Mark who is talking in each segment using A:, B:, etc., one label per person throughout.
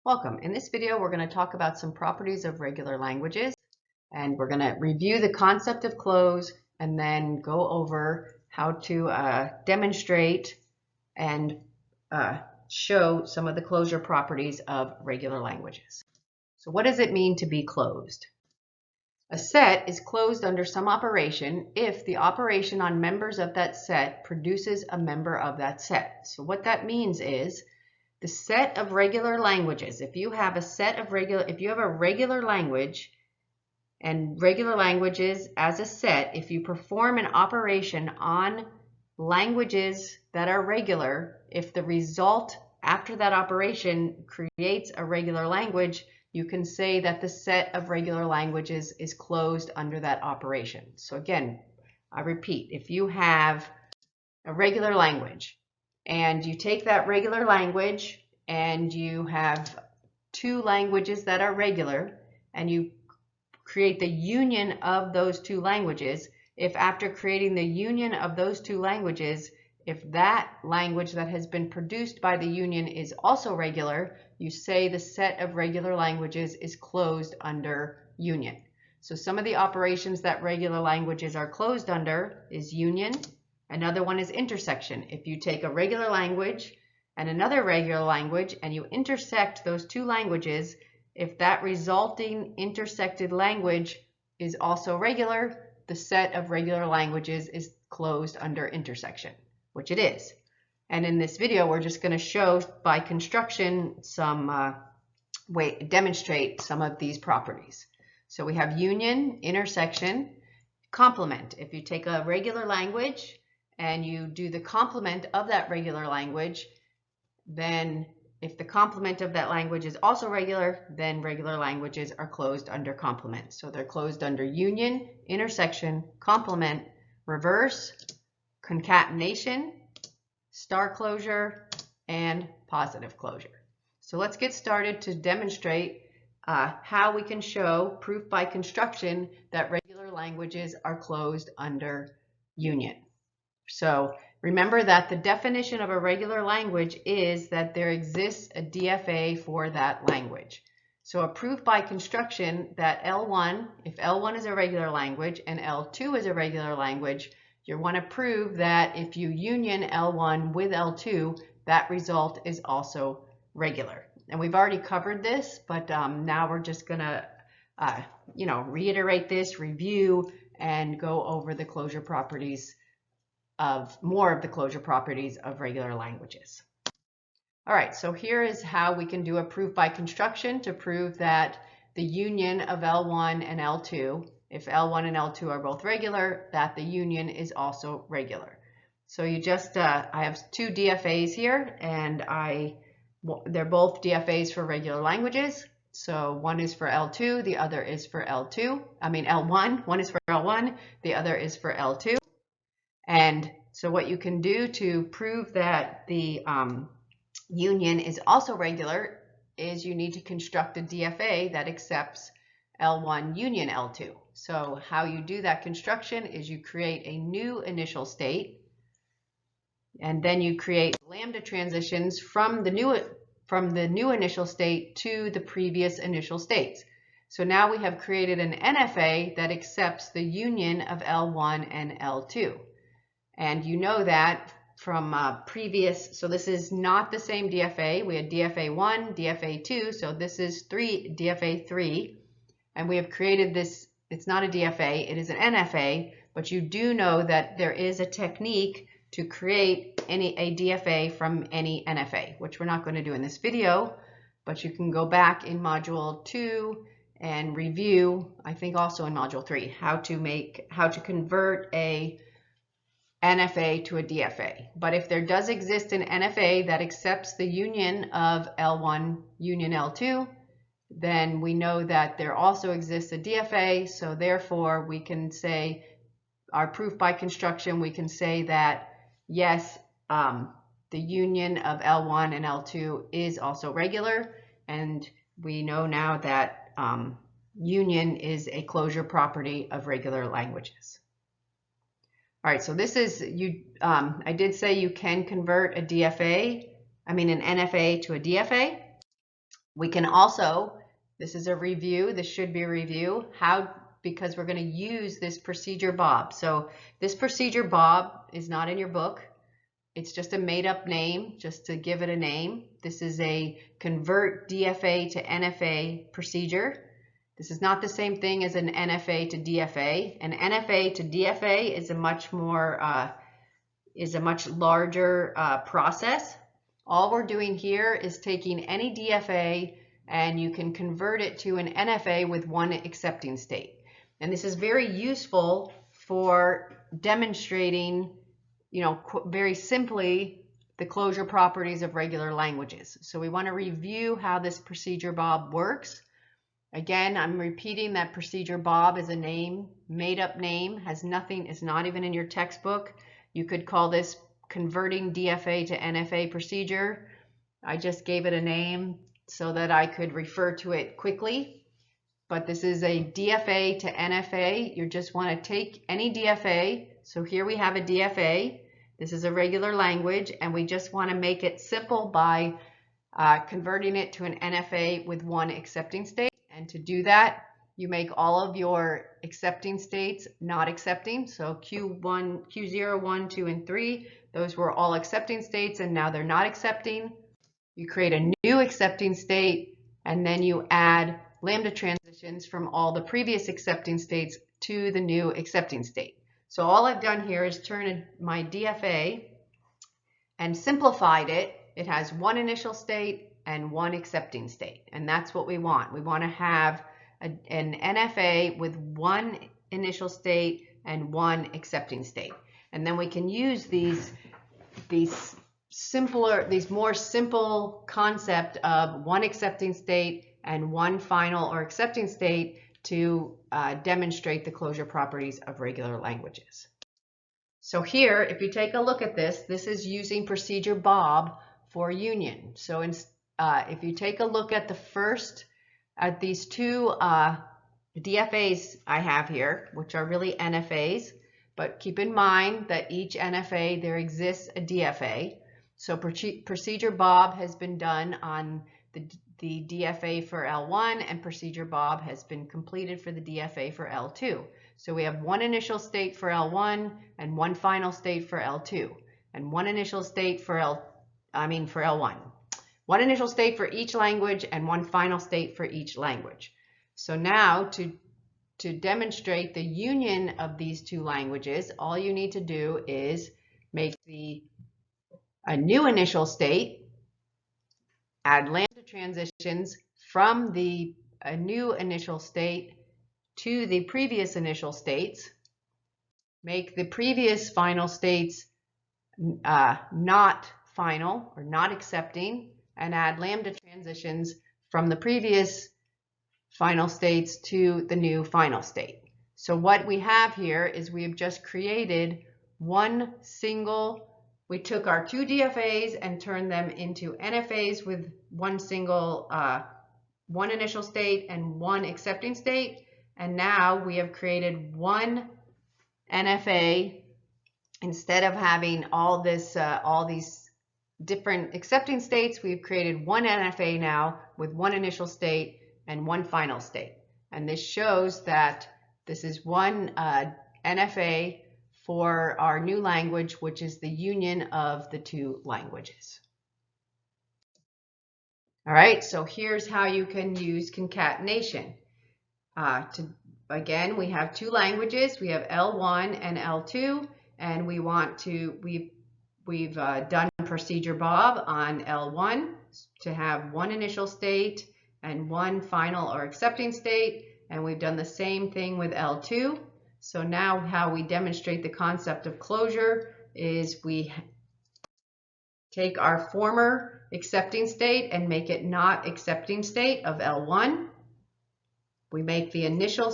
A: Welcome. In this video, we're going to talk about some properties of regular languages, and we're going to review the concept of close and then go over how to demonstrate and show some of the closure properties of regular languages. So what does it mean to be closed? A set is closed under some operation if the operation on members of that set produces a member of that set. So what that means is the set of regular languages, if you have a regular language and regular languages as a set, if you perform an operation on languages that are regular, if the result after that operation creates a regular language, you can say that the set of regular languages is closed under that operation. So again, I repeat, if you have a regular language and you take that regular language and you have two languages that are regular and you create the union of those two languages, if after creating the union of those two languages, if that language that has been produced by the union is also regular, you say the set of regular languages is closed under union. So some of the operations that regular languages are closed under is union. Another one is intersection. If you take a regular language and another regular language and you intersect those two languages, if that resulting intersected language is also regular, the set of regular languages is closed under intersection, which it is. And in this video, we're just going to show by construction demonstrate some of these properties. So we have union, intersection, complement. If you take a regular language and you do the complement of that regular language, then if the complement of that language is also regular, then regular languages are closed under complement. So they're closed under union, intersection, complement, reverse, concatenation, star closure, and positive closure. So let's get started to demonstrate how we can show proof by construction that regular languages are closed under union. So remember that the definition of a regular language is that there exists a DFA for that language. So a proof by construction that L1, if L1 is a regular language and L2 is a regular language, you want to prove that if you union L1 with L2, that result is also regular. And we've already covered this, but now we're just going to reiterate this, review, and go over the closure properties of more of the closure properties of regular languages. All right, so here is how we can do a proof by construction to prove that the union of L1 and L2, if L1 and L2 are both regular, that the union is also regular. So you just, I have two DFAs here, and they're both DFAs for regular languages. So one is for L2, the other is for L1. One is for L1, the other is for L2. And so what you can do to prove that the union is also regular is you need to construct a DFA that accepts L1 union L2. So how you do that construction is you create a new initial state, and then you create lambda transitions from the new initial state to the previous initial states. So now we have created an NFA that accepts the union of L1 and L2. And you know that from previous, so this is not the same DFA. We had DFA 1, DFA 2, so this is DFA 3. And we have created this, it's not a DFA, it is an NFA, but you do know that there is a technique to create a DFA from any NFA, which we're not going to do in this video, but you can go back in Module 2 and review, I think also in Module 3, how to convert a NFA to a DFA. But if there does exist an NFA that accepts the union of L1 union L2, then we know that there also exists a DFA. So therefore we can say our proof by construction, we can say that yes, the union of L1 and L2 is also regular, and we know now that union is a closure property of regular languages. All right, so this is, I did say you can convert an NFA to a DFA. We can also, this is a review, this should be a review, because we're going to use this procedure Bob. So this procedure Bob is not in your book. It's just a made-up name, just to give it a name. This is a convert DFA to NFA procedure. This is not the same thing as an NFA to DFA. An NFA to DFA is a much larger process. All we're doing here is taking any DFA and you can convert it to an NFA with one accepting state. And this is very useful for demonstrating, very simply, the closure properties of regular languages. So we want to review how this procedure Bob works. Again, I'm repeating that procedure Bob is a name, made up name, has nothing, is not even in your textbook. You could call this converting DFA to NFA procedure. I just gave it a name so that I could refer to it quickly. But this is a DFA to NFA. You just want to take any DFA. So here we have a DFA. This is a regular language, and we just want to make it simple by converting it to an NFA with one accepting state. And to do that, you make all of your accepting states not accepting. So Q1, Q0, 1, 2, and 3, those were all accepting states, and now they're not accepting. You create a new accepting state, and then you add lambda transitions from all the previous accepting states to the new accepting state. So all I've done here is turn my DFA and simplified it. It has one initial state and one accepting state, and that's what we want. We want to have an NFA with one initial state and one accepting state. And then we can use these more simple concept of one accepting state and one final or accepting state to demonstrate the closure properties of regular languages. So here, if you take a look at this, this is using procedure Bob for union. So if you take a look at at these two DFAs I have here, which are really NFAs, but keep in mind that each NFA, there exists a DFA. So procedure Bob has been done on the DFA for L1, and procedure Bob has been completed for the DFA for L2. So we have one initial state for L1 and one final state for L2, and one initial state for L1. One initial state for each language and one final state for each language. So now to demonstrate the union of these two languages, all you need to do is make a new initial state, add lambda transitions from the new initial state to the previous initial states, make the previous final states not final or not accepting, and add lambda transitions from the previous final states to the new final state. So what we have here is we have just created we took our two DFAs and turned them into NFAs with one initial state and one accepting state. And now we have created one NFA. Instead of having all these different accepting states, we've created one NFA now with one initial state and one final state. And this shows that this is one NFA for our new language, which is the union of the two languages. All right, so here's how you can use concatenation. Again, we have two languages. We have L1 and L2, and we've done procedure Bob on L1 to have one initial state and one final or accepting state, and we've done the same thing with L2. So now how we demonstrate the concept of closure is we take our former accepting state and make it not accepting state of L1. We make the initial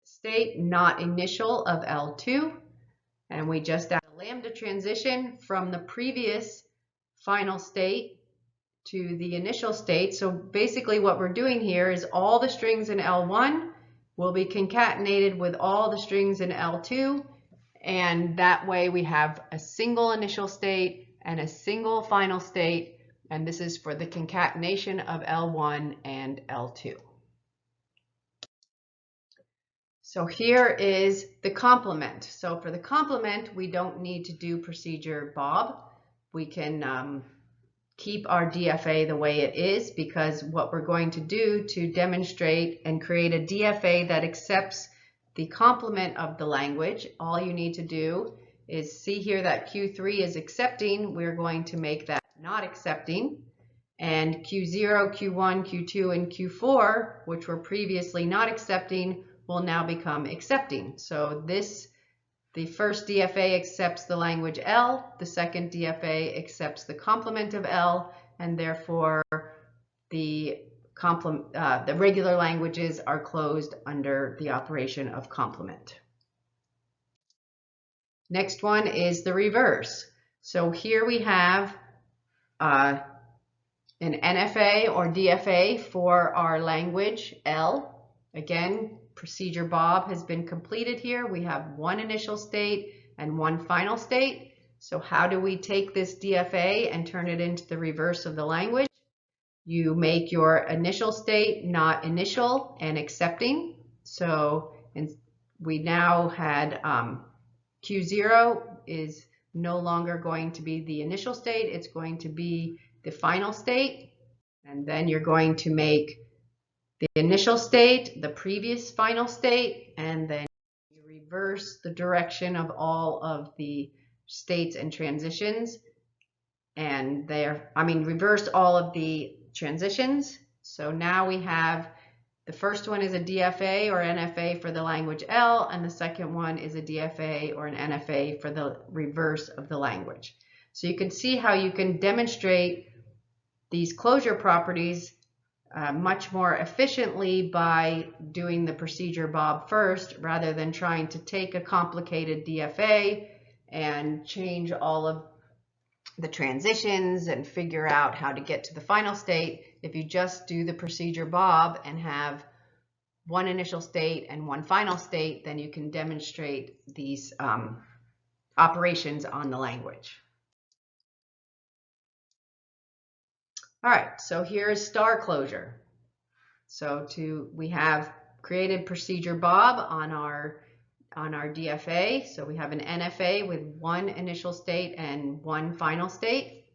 A: state not initial of L2, and we just add a lambda transition from the previous final state to the initial state. So basically what we're doing here is all the strings in L1 will be concatenated with all the strings in L2, and that way we have a single initial state and a single final state, And this is for the concatenation of L1 and L2. So here is the complement. So for the complement, we don't need to do procedure Bob. We can keep our DFA the way it is, because what we're going to do to demonstrate and create a DFA that accepts the complement of the language, all you need to do is see here that Q3 is accepting. We're going to make that not accepting. And Q0, Q1, Q2, and Q4, which were previously not accepting, will now become accepting. So the first DFA accepts the language L, the second DFA accepts the complement of L, and therefore the regular languages are closed under the operation of complement. Next one is the reverse. So here we have an NFA or DFA for our language L. Again, procedure Bob has been completed here. We have one initial state and one final state. So how do we take this DFA and turn it into the reverse of the language? You make your initial state not initial and accepting. So we now had Q0 is no longer going to be the initial state. It's going to be the final state. And then you're going to make the initial state the previous final state, and then you reverse the direction of all of the states and transitions, and reverse all of the transitions. So now we have the first one is a DFA or NFA for the language L, and the second one is a DFA or an NFA for the reverse of the language. So you can see how you can demonstrate these closure properties much more efficiently by doing the procedure Bob first, rather than trying to take a complicated DFA and change all of the transitions and figure out how to get to the final state. If you just do the procedure Bob and have one initial state and one final state, then you can demonstrate these operations on the language. All right, so here's star closure. So we have created procedure Bob on our DFA. So we have an NFA with one initial state and one final state.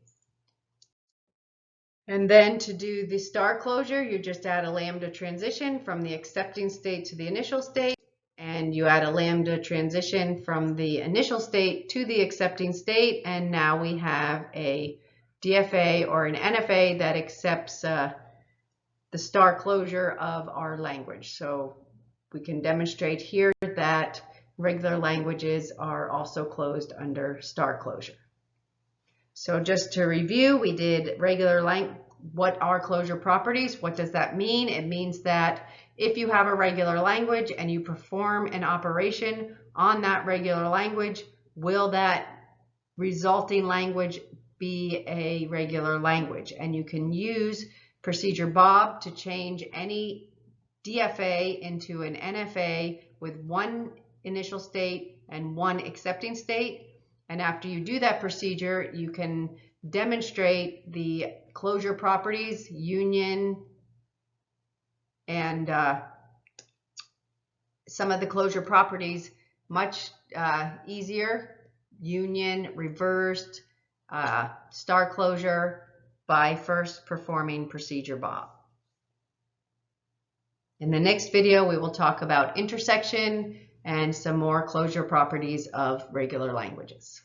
A: And then to do the star closure, you just add a lambda transition from the accepting state to the initial state, and you add a lambda transition from the initial state to the accepting state, and now we have a DFA or an NFA that accepts the star closure of our language. So we can demonstrate here that regular languages are also closed under star closure. So just to review, we did what are closure properties? What does that mean? It means that if you have a regular language and you perform an operation on that regular language, will that resulting language be a regular language? And you can use procedure Bob to change any DFA into an NFA with one initial state and one accepting state. And after you do that procedure, you can demonstrate the closure properties, union, and some of the closure properties much easier, union, reversed, star closure, by first performing procedure Bob. In the next video, we will talk about intersection and some more closure properties of regular languages.